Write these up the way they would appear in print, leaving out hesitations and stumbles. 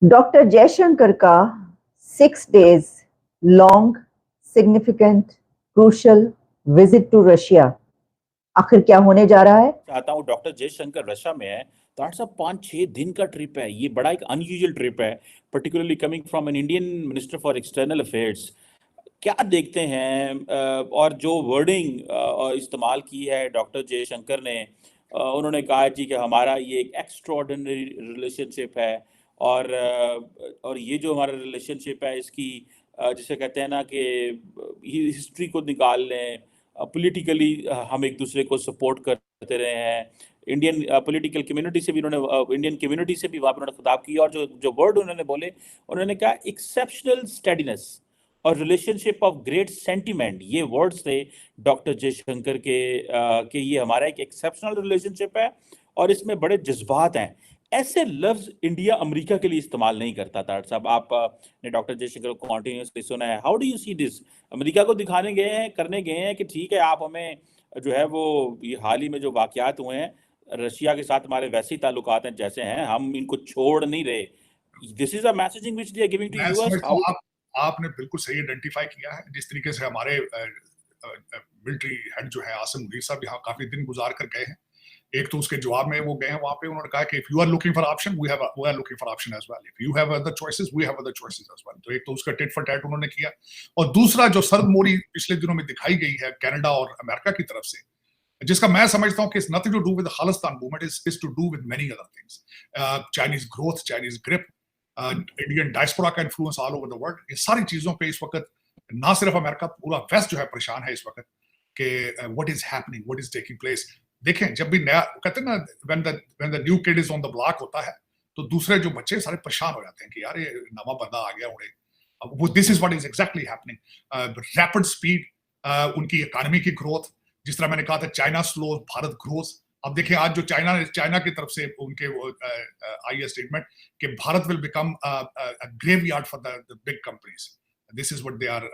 Doctor Jaishankar का 6 days long significant crucial visit to Russia आखिर क्या होने जा रहा है? चाहता हूँ डॉक्टर जयशंकर रशिया में है तो 8 से 5-6 दिन का ट्रिप है। ये बड़ा एक अनयूजुअल ट्रिप है, particularly coming from an Indian minister for external affairs. क्या देखते हैं और जो वर्डिंग इस्तेमाल की है डॉक्टर जयशंकर ने, उन्होंने कहा जी कि हमारा ये एक एक्स्ट्रॉर्डिनरी रिलेशनशिप है और ये जो हमारा रिलेशनशिप है इसकी जिसे कहते हैं ना कि हिस्ट्री को निकाल लें, पॉलिटिकली हम एक दूसरे को सपोर्ट करते रहे हैं। इंडियन पॉलिटिकल कम्युनिटी से भी उन्होंने इंडियन कम्युनिटी से भी वहाँ पर उन्होंने खिताब किया और जो जो वर्ड उन्होंने बोले, उन्होंने कहा एक्सेप्शनल स्टेडीनेस और रिलेशनशिप ऑफ ग्रेट सेंटिमेंट। ये वर्ड्स थे डॉक्टर जयशंकर के ये हमारा एक एक्सेप्शनल रिलेशनशिप है और इसमें बड़े जज्बात हैं। ऐसे लफ्ज इंडिया अमेरिका के लिए इस्तेमाल नहीं करता था साहब। आप ने डॉक्टर जयशंकर को कॉन्टिन्यूसली सुना है। How do you see this? America को दिखाने गए हैं, करने गए हैं कि ठीक है आप हमें जो है वो ये हाल ही में जो वाकयात हुए हैं रशिया के साथ हमारे वैसे ही ताल्लुकात हैं जैसे हैं, हम इनको छोड़ नहीं रहे। This is a messaging which they are giving to US. आपने बिल्कुल सही आइडेंटिफाई किया है। जिस तरीके से हमारे मिलिट्री हेड जो है आसिम मुनीर साहब यहाँ काफी दिन गुजार कर गए हैं, एक तो उसके जवाब में वो गए हैं वहां पे, उन्होंने कहा कि if you are looking for option we are looking for option as well, if you have other choices we have other choices as well. तो एक तो उसका टिट फॉर टैट उन्होंने किया, और दूसरा जो सर्द मोड़ी पिछले दिनों में दिखाई गई है कनाडा और अमेरिका की तरफ से, जिसका मैं समझता हूँ कि it's nothing to do with Khalistan movement, is to do with many other things. Chinese growth, Chinese grip, Indian diaspora का influence all over the world, ये सारी चीजों पे इस वक्त ना सिर्फ अमेरिका, पूरा वेस्ट जो है परेशान है इस वक्त कि what is happening, what is taking place. देखें, जब भी नया कहते हैं ना when the new kid is on the block होता है तो दूसरे जो बच्चे सारे परेशान हो जाते हैं कि यार ये नवा बंदा आ गया उन्हें। वो this is what is exactly happening. Rapid speed उनकी इकोनॉमी की ग्रोथ, जिस तरह मैंने कहा था चाइना स्लो भारत ग्रोथ। अब देखिए आज जो चाइना की तरफ से उनके आई है स्टेटमेंट कि Bharat will become graveyard for the big companies. This is what they are,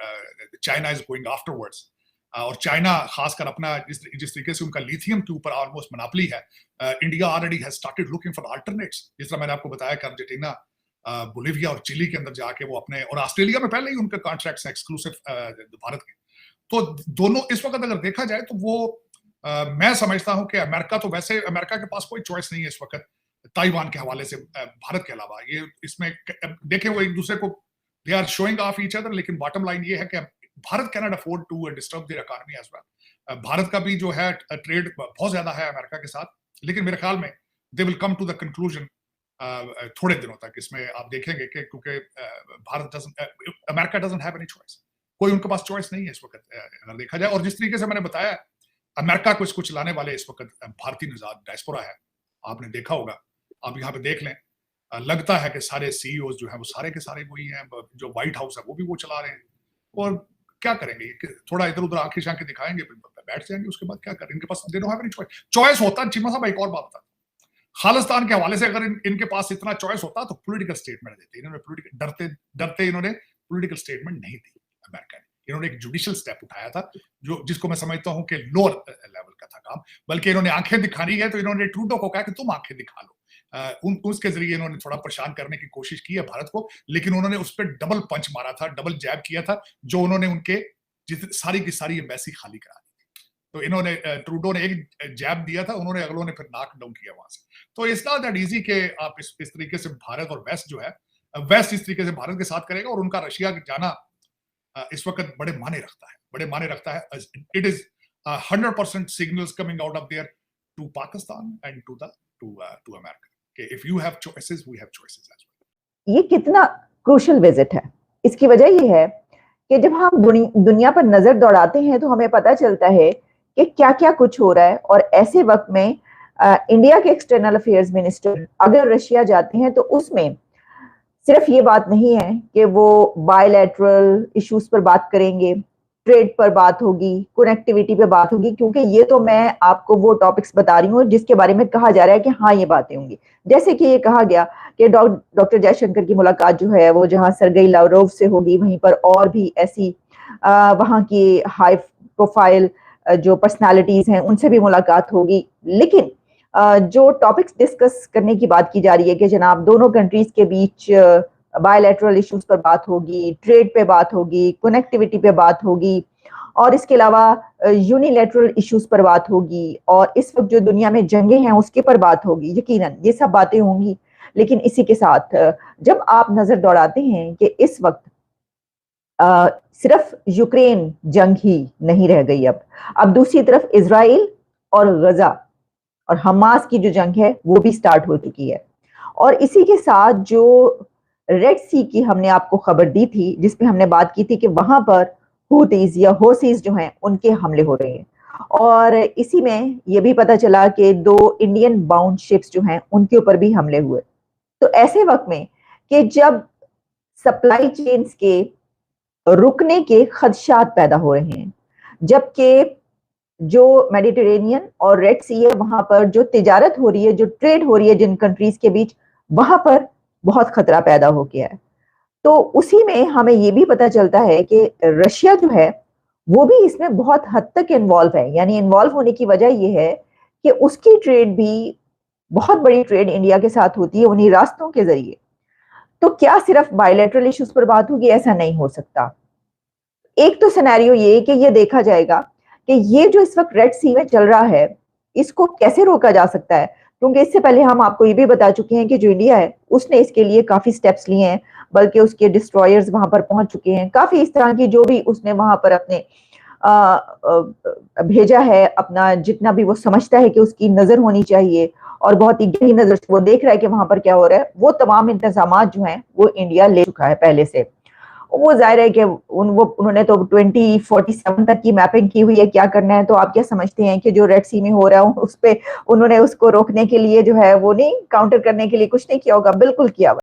China is going afterwards. और चाइना खासकर अपना जिस तरीके से उनका लिथियम के ऊपर ऑलमोस्ट मोनोपोली है, India already has started looking for alternates. जिस तरह मैंने आपको बताया कि अर्जेंटीना, बोलिविया और चिली के अंदर जाके वो अपने, और ऑस्ट्रेलिया में पहले ही उनके कॉन्ट्रैक्ट्स हैं एक्सक्लूसिव भारत के। तो दोनों इस वक्त अगर देखा जाए तो वो मैं समझता हूं कि अमेरिका तो वैसे अमेरिका के पास कोई चॉइस नहीं है इस वक्त ताइवान के हवाले से भारत के अलावा। ये इसमें देखें वो एक दूसरे को they are showing off each other, लेकिन बॉटम लाइन ये है कि Bharat can not afford to disturb their economy as well. Bharat का भी जो है ट्रेड बहुत ज्यादा है अमेरिका के साथ, लेकिन मेरे ख्याल में they will come to the conclusion थोड़े दिनों तक। इसमें आप देखेंगे कि क्योंकि America doesn't have any choice, कोई उनके पास चॉइस नहीं है इस वक्त अगर देखा जाए। और जिस तरीके से मैंने बताया अमेरिका को इसको चलाने वाले इस वक्त भारतीय निजात डायस्पोरा है, आपने देखा होगा, आप यहाँ पे देख लें, लगता है कि सारे सीईओज जो है वो सारे के सारे वही हैं, जो व्हाइट हाउस है वो भी वो चला रहे हैं। और क्या करेंगे, थोड़ा इधर उधर आंखें शांखें दिखाएंगे, बैठ जाएंगे, उसके बाद क्या करेंगे? इनके पास they don't have any choice. Choice होता चिमा साहब, एक और बात बता, खालिस्तान के हवाले से अगर इनके पास इतना चॉइस होता तो पॉलिटिकल स्टेटमेंट देते। इन्होंने पॉलिटिकल डरते इन्होंने पॉलिटिकल स्टेटमेंट नहीं दी अमेरिका ने। इन्होंने एक जुडिशियल स्टेप उठाया था जो जिसको मैं समझता हूं कि लोअर लेवल का था काम, बल्कि इन्होंने आंखें दिखानी है तो इन्होंने ट्रूडो को कहा कि तुम आंखें दिखा लो। उसके जरिए इन्होंने थोड़ा परेशान करने की कोशिश की है भारत को, लेकिन उन्होंने उस पर डबल पंच मारा था, डबल जैब किया था, जो उन्होंने उनके सारी की सारी एम्बेसी खाली करा दी। तो इन्होंने ट्रूडो ने एक जैब दिया था, उन्होंने अगलों ने फिर नॉक डाउन किया वहां से। तो इट्स नॉट दैट इजी कि आप इस तरीके से भारत और वेस्ट जो है, वेस्ट इस तरीके से भारत के साथ करेगा और उनका रशिया जाना इस वक्त बड़े माने रखता है। It is 100% signals coming out of there to Pakistan and to America कि if you have choices we have choices as well. ये कितना क्रूशियल विजिट है, इसकी वजह ये है कि जब हम दुनिया पर नजर दौड़ाते हैं तो हमें पता चलता है कि क्या क्या कुछ हो रहा है। और ऐसे वक्त में इंडिया के एक्सटर्नल अफेयर्स मिनिस्टर अगर रशिया जाते हैं तो उसमें सिर्फ ये बात नहीं है कि वो बायलैटरल इश्यूज पर बात करेंगे, ट्रेड पर बात होगी, कनेक्टिविटी पे बात होगी, क्योंकि ये तो मैं आपको वो टॉपिक्स बता रही हूँ जिसके बारे में कहा जा रहा है कि हाँ ये बातें होंगी। जैसे कि ये कहा गया कि डॉक्टर जयशंकर की मुलाकात जो है वो जहाँ सरगेई लावरोव से होगी, वहीं पर और भी ऐसी वहाँ की हाई प्रोफाइल जो पर्सनालिटीज हैं उनसे भी मुलाकात होगी। लेकिन जो टॉपिक्स डिस्कस करने की बात की जा रही है कि जनाब दोनों कंट्रीज के बीच बायलैटरल इश्यूज पर बात होगी, ट्रेड पे बात होगी, कनेक्टिविटी पे बात होगी, और इसके अलावा यूनिलैटरल इश्यूज पर बात होगी, और इस वक्त जो दुनिया में जंगें हैं उसके पर बात होगी। यकीनन ये सब बातें होंगी, लेकिन इसी के साथ जब आप नजर दौड़ाते हैं कि इस वक्त सिर्फ यूक्रेन जंग ही नहीं रह गई, अब दूसरी तरफ इजराइल और गजा और हमास की जो जंग है वो भी स्टार्ट हो चुकी है। और इसी के साथ जो रेड सी की हमने आपको खबर दी थी, जिसमें हमने बात की थी कि वहां पर हूतीज या होसीज जो हैं उनके हमले हो रहे हैं, और इसी में यह भी पता चला कि 2 इंडियन बाउंड शिप्स जो हैं उनके ऊपर भी हमले हुए। तो ऐसे वक्त में कि जब सप्लाई चेन्स के रुकने के खदशात पैदा हो रहे हैं, जबकि जो मेडिटेरेनियन और रेड सी है वहां पर जो तिजारत हो रही है, जो ट्रेड हो रही है जिन कंट्रीज के बीच, वहां पर बहुत खतरा पैदा हो गया है। तो उसी में हमें ये भी पता चलता है कि रशिया जो है वो भी इसमें बहुत हद तक इन्वॉल्व है। यानी इन्वॉल्व होने की वजह यह है कि उसकी ट्रेड भी, बहुत बड़ी ट्रेड इंडिया के साथ होती है उन्हीं रास्तों के जरिए। तो क्या सिर्फ बायलैटरल इश्यूज पर बात होगी? ऐसा नहीं हो सकता। एक तो सिनेरियो ये कि ये देखा जाएगा कि ये जो इस वक्त रेड सी में चल रहा है इसको कैसे रोका जा सकता है, क्योंकि इससे पहले हम आपको ये भी बता चुके हैं कि जो इंडिया है उसने इसके लिए काफी स्टेप्स लिए हैं, बल्कि उसके डिस्ट्रॉयर्स वहां पर पहुंच चुके हैं, काफी इस तरह की जो भी उसने वहां पर अपने भेजा है, अपना जितना भी वो समझता है कि उसकी नजर होनी चाहिए और बहुत ही गहरी नजर से वो देख रहा है कि वहां पर क्या हो रहा है, वो तमाम इंतजाम जो हैं वो इंडिया ले चुका है पहले से। वो जाहिर है कि उन्होंने तो 2047 तक की मैपिंग की हुई है क्या करना है। तो आप क्या समझते हैं कि जो रेड सी में हो रहा है उस पे उन्होंने उसको रोकने के लिए जो है वो नहीं, काउंटर करने के लिए कुछ नहीं किया होगा? बिल्कुल किया हुआ।